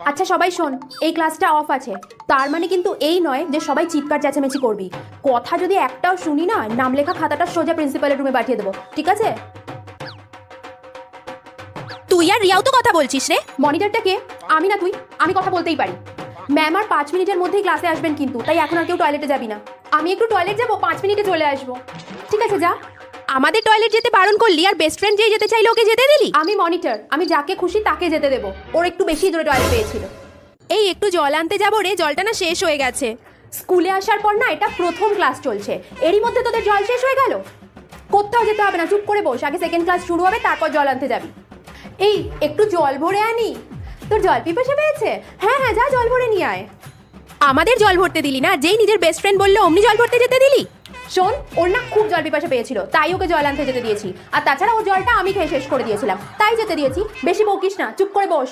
আচ্ছা সবাই শোন, এই ক্লাসটা অফ আছে, তার মানে কিন্তু এই নয় যে সবাই চিৎকার চেঁচামেচি করবি। কথা যদি একটাও শুনি না, নাম লেখা খাতাটা সোজা প্রিন্সিপালের রুমে পাঠিয়ে দেবো, ঠিক আছে? তুই আর রিয়াও তো কথা বলছিস রে। মনিটরটা কে? আমি না তুই? আমি কথা বলতেই পারি। ম্যাম আর 5 মিনিটের মধ্যেই ক্লাসে আসবেন কিন্তু, তাই এখন আর কেউ টয়লেটে যাবি না। আমি একটু টয়লেট যাবো, 5 মিনিটে চলে আসবো, ঠিক আছে? যা। আমাদের টয়লেট যেতে বারণ করলি আর বেস্ট ফ্রেন্ড যেই যেতে চাইলে ওকে যেতে দিলি? আমি মনিটর, আমি যাকে খুশি তাকে যেতে দেবো। ওর একটু বেশি দূরে টয়লেট পেয়েছিল। এই একটু জল আনতে যাবো রে, জলটা না শেষ হয়ে গেছে। স্কুলে আসার পর না এটা প্রথম ক্লাস চলছে, এরই মধ্যে তোদের জল শেষ হয়ে গেল? কোথাও যেতে হবে না, চুপ করে বস, আগে সেকেন্ড ক্লাস শুরু হবে, তারপর জল আনতে যাবি। এই একটু জল ভরে আনি, তোর জল পিপাসা পেয়েছে? হ্যাঁ হ্যাঁ, যা জল ভরে নিয়ে আয়। আমাদের জল ভরতে দিলি না, যেই নিজের বেস্ট ফ্রেন্ড বললো অমনি জল ভরতে যেতে দিলি? শোন, ওর না খুব জল পিপাসা পেয়েছিল, তাই ওকে জল আনতে যেতে দিয়েছি। আর তাছাড়া ওর জলটা আমি খেয়ে শেষ করে দিয়েছিলাম, তাই যেতে দিয়েছি। বেশি বকিস না, চুপ করে বস।